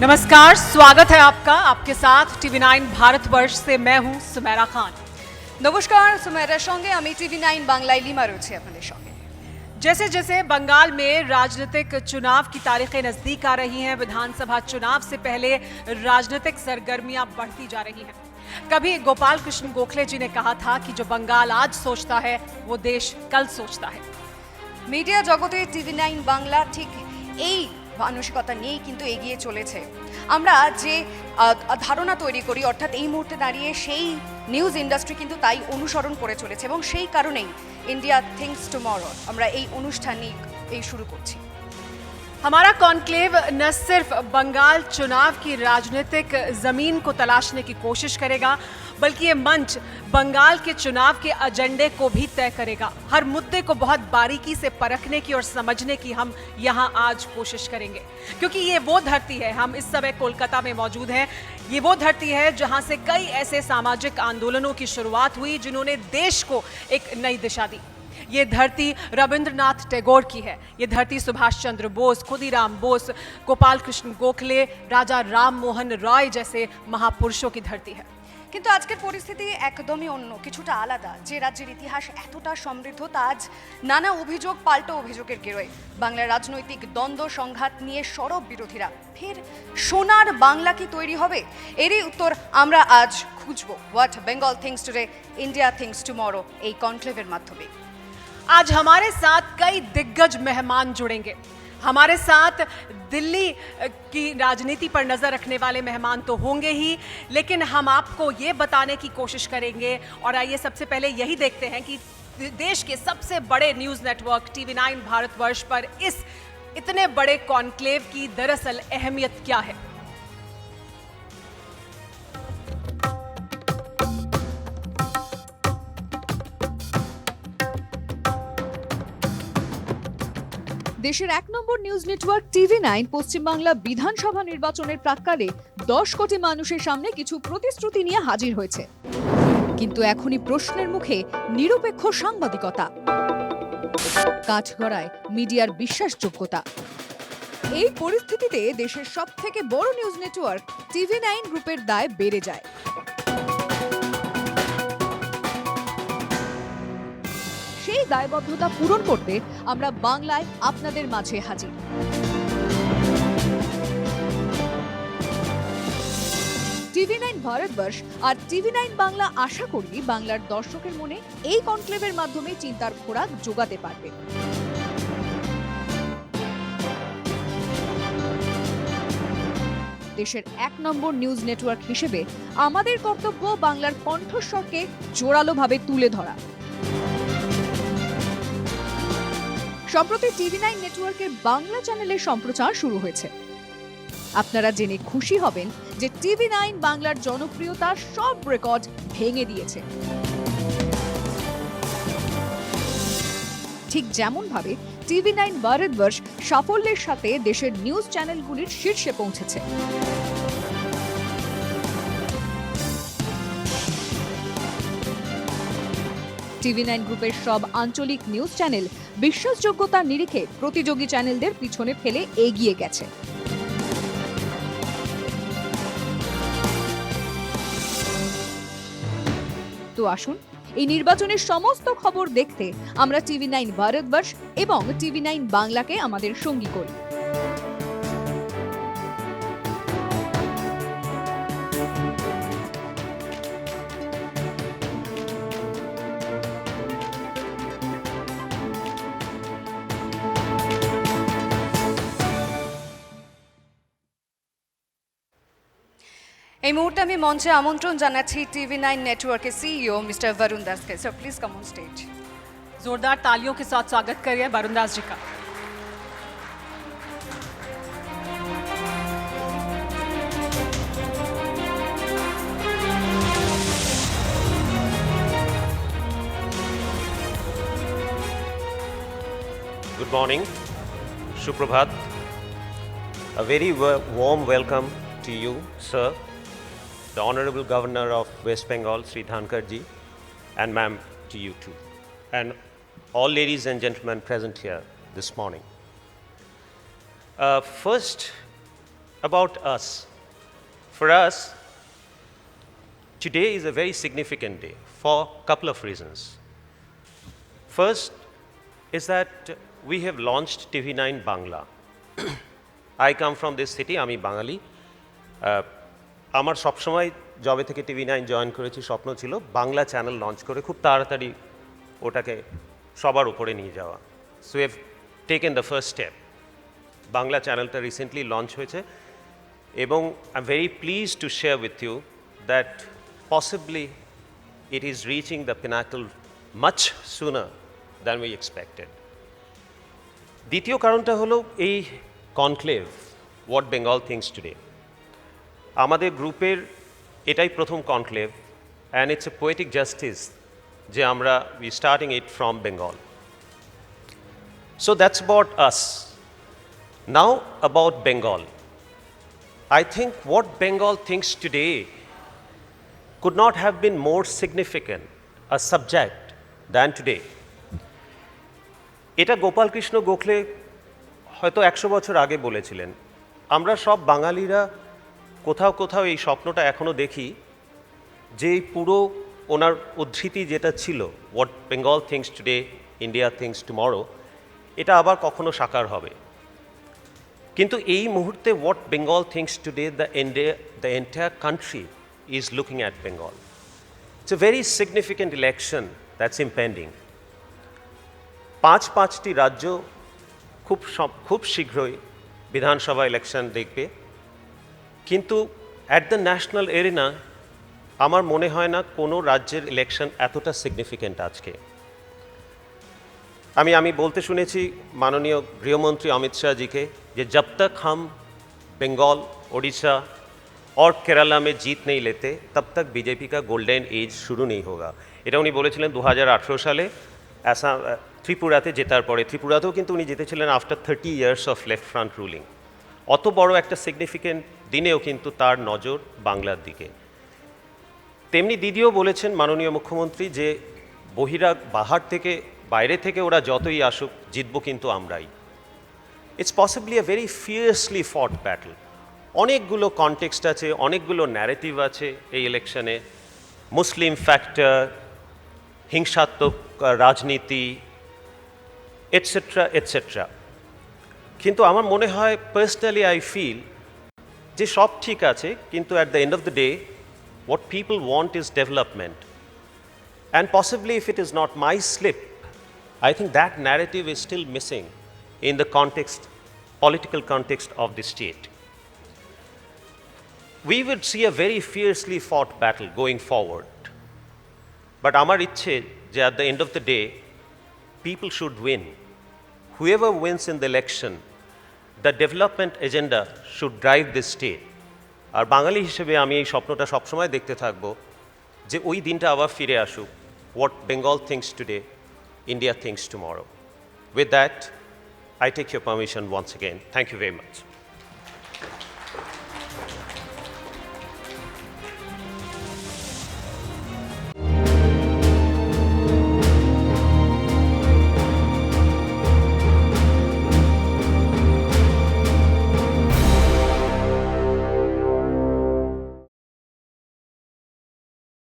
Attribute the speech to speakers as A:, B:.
A: नमस्कार, स्वागत है आपका। आपके साथ टीवी9 भारतवर्ष से मैं हूं सुमेरा खान।
B: नमस्कार, सुमेरार संगे आमी टीवी9 बांग्लाय लिमा रয়েছি আপনাদের সঙ্গে।
A: जैसे जैसे बंगाल में राजनीतिक चुनाव की तारीखें नजदीक आ रही हैं, विधानसभा चुनाव से पहले राजनीतिक सरगर्मियां बढ़ती जा रही हैं। कभी गोपाल कृष्ण गोखले जी ने कहा था कि जो बंगाल आज सोचता है वो देश कल सोचता है।
B: মিডিয়া জগতে টিভি9 বাংলা ঠিক এই মানসিকতা নিয়েই কিন্তু এগিয়ে চলেছে। আমরা যে ধারণা তৈরি করি অর্থাৎ এই মুহূর্তে দাঁড়িয়ে সেই নিউজ ইন্ডাস্ট্রি কিন্তু তাই অনুসরণ করে চলেছে এবং সেই কারণেই ইন্ডিয়া থিংকস টুমরো আমরা এই অনুষ্ঠানই এই শুরু করছি।
A: हमारा कॉन्क्लेव न सिर्फ बंगाल चुनाव की राजनीतिक जमीन को तलाशने की कोशिश करेगा, बल्कि ये मंच बंगाल के चुनाव के एजेंडे को भी तय करेगा। हर मुद्दे को बहुत बारीकी से परखने की और समझने की हम यहाँ आज कोशिश करेंगे, क्योंकि ये वो धरती है, हम इस समय कोलकाता में मौजूद हैं, ये वो धरती है जहाँ से कई ऐसे सामाजिक आंदोलनों की शुरुआत हुई जिन्होंने देश को एक नई दिशा दी। ये धरती रविंद्रनाथ टैगोर की है, ये धरती सुभाष चंद्र बोस, खुदीराम बोस, गोपाल कृष्ण गोखले, राजा राम मोहन रॉय जैसे महापुरुषों की धरती है।
B: কিন্তু আজকের পরিস্থিতি একদমই অন্য, কিছুটা আলাদা। যে রাজ্যের ইতিহাস এতটা সমৃদ্ধ তা আজ নানা অভিযোগ পাল্টো অভিযোগের গেরোয়। বাংলার রাজনৈতিক দ্বন্দ্ব সংঘাত নিয়ে সরব বিরোধীরা। ফের সোনার বাংলা কি তৈরি হবে? এরই উত্তর আমরা আজ খুঁজব what Bengal thinks today, India thinks tomorrow এই কনক্লেভের মাধ্যমে।
A: आज हमारे साथ कई दिग्गज मेहमान जुड़ेंगे। हमारे साथ दिल्ली की राजनीति पर नज़र रखने वाले मेहमान तो होंगे ही, लेकिन हम आपको ये बताने की कोशिश करेंगे। और आइए सबसे पहले यही देखते हैं कि देश के सबसे बड़े न्यूज़ नेटवर्क टीवी9 भारतवर्ष पर इस इतने बड़े कॉन्क्लेव की दरअसल अहमियत क्या है।
C: দেশের ১ নম্বর নিউজ নেটওয়ার্ক টিভি9 পশ্চিমবাংলা বিধানসভা নির্বাচনের প্রাক্কালে ১০ কোটি মানুষের সামনে কিছু প্রতিশ্রুতি নিয়ে হাজির হয়েছে। কিন্তু এখনই প্রশ্নের মুখে নিরপেক্ষ সাংবাদিকতা, কাঠগড়ায় মিডিয়ার বিশ্বাসযোগ্যতা। এই পরিস্থিতিতে দেশের সবথেকে বড় নিউজ নেটওয়ার্ক টিভি9 গ্রুপের দায় বেড়ে যায়। সেই দায়বদ্ধতা পূরণ করতে আমরা বাংলায় আপনাদের মাঝে হাজির। টিভি9 ভারতবর্ষ আর টিভি9 বাংলা আশা করি বাংলার দর্শকের মনে এই কনক্লেভের মাধ্যমে চিন্তার খোরাক যোগাতে পারবে। দেশের ১ নম্বর নিউজ নেটওয়ার্ক হিসেবে আমাদের কর্তব্য বাংলার কণ্ঠস্বরকে জোরালোভাবে তুলে ধরা। সম্প্রতি টিভি9 নেটওয়ার্কের বাংলা চ্যানেলের সম্প্রচার শুরু হয়েছে। আপনারা জেনে খুশি হবেন যে টিভি9 বাংলার জনপ্রিয়তার সব রেকর্ড ভেঙে দিয়েছে। ঠিক যেমন ভাবে টিভি9 ভারতবর্ষ সাফল্যের সাথে দেশের নিউজ চ্যানেলগুলির শীর্ষে পৌঁছেছে। টিভি9 গ্রুপের সব আঞ্চলিক নিউজ চ্যানেল বিশ্বাসযোগ্যতার নিরিখে প্রতিযোগী চ্যানেলদের পিছনে ফেলে এগিয়ে গেছে। তো আসুন এই নির্বাচনের সমস্ত খবর দেখতে আমরা টিভি9 ভারতবর্ষ এবং টিভি9 বাংলাকে আমাদের সঙ্গী করি।
B: এই মুহূর্তে আমি মঞ্চে আমন্ত্রণ জানাচ্ছি টিভি9 নেটওয়ার্কের সিইও মিস্টার বরুণ দাসকে। Sir please come on stage.
A: जोरदार तालियों के साथ स्वागत करिए वरुण दास जी का।
D: Good morning, Suprabhat. A very warm welcome to you, sir, the Honorable Governor of West Bengal, Sri Dhankar ji, and ma'am, to you too, and all ladies and gentlemen present here this morning. First, about us. For us, today is a very significant day for a couple of reasons. First is that we have launched TV9 Bangla. I come from this city, আমি বাঙালি। আমার সবসময় জবে থেকে TV9 join করেছি স্বপ্ন ছিল Bangla channel launch করে খুব তাড়াতাড়ি ওটাকে সবার উপরে নিয়ে যাওয়া। So we have taken the first step. Bangla চ্যানেলটা রিসেন্টলি লঞ্চ হয়েছে এবং I am very please to share with you that possibly it is reaching the pinnacle much sooner than we expected. দ্বিতীয় কারণটা হলো এই conclave what Bengal thinks today. আমাদের গ্রুপের এটাই প্রথম conclave and it's a poetic justice যে আমরা we starting it from Bengal. So that's about us. Now about Bengal. I think what Bengal thinks today could not have been more significant a subject than today. এটা গোপাল কৃষ্ণ গোখলে হয়তো 100 বছর আগে বলেছিলেন। আমরা সব বাঙালিরা কোথাও কোথাও এই স্বপ্নটা এখনও দেখি যে পুরো ওনার উদ্ধৃতি যেটা ছিল what Bengal thinks today India things tomorrow, এটা আবার কখনো সাকার হবে। কিন্তু এই মুহূর্তে what Bengal thinks today the entire country is looking at Bengal. It's a very significant election that's impending. পাঁচটি রাজ্য খুব শীঘ্রই বিধানসভা ইলেকশন দেখবে, কিন্তু অ্যাট দ্য ন্যাশনাল এরিনা আমার মনে হয় না কোনো রাজ্যের ইলেকশন এতটা সিগনিফিক্যান্ট আজকে। আমি বলতে শুনেছি মাননীয় গৃহমন্ত্রী অমিত শাহজিকে যে जब तक हम बंगाल ओडिशा और केरला में जीत नहीं लेते तब तक बीजेपी का गोल्डन एज शुरू नहीं होगा। এটা উনি বলেছিলেন 2018 সালে ত্রিপুরাতে জেতার পরে। ত্রিপুরাতেও কিন্তু উনি জিতেছিলেন after 30 years of left front ruling. অত বড় একটা সিগনিফিক্যান্ট দিনেও কিন্তু তার নজর বাংলার দিকে। তেমনি দিদিও বলেছেন মাননীয় মুখ্যমন্ত্রী যে বাইরে থেকে ওরা যতই আসুক জিতবো কিন্তু আমরাই। It's possibly a very fiercely ফট ব্যাটল। অনেকগুলো কনটেক্সট আছে, অনেকগুলো ন্যারেটিভ আছে এই ইলেকশনে, মুসলিম ফ্যাক্টর, হিংসাত্মক রাজনীতি এটসেট্রা এটসেট্রা। কিন্তু আমার মনে হয় পার্সোনালি আই ফিল যে সব ঠিক আছে, কিন্তু at the end of the day what people want is development. And possibly if it is not my slip, I think that narrative is still missing in the political context of the state. We would see a very fiercely fought battle going forward. But আমার ইচ্ছে যে at the end of the day, people should win. Whoever wins in the election, the development agenda should drive this state. আর বাঙালি হিসেবে আমি এই স্বপ্নটা সবসময় দেখতে থাকবো যে ওই দিনটা আবার ফিরে আসুক। What Bengal thinks today, India thinks tomorrow. With that, I take your permission once again. Thank you very much.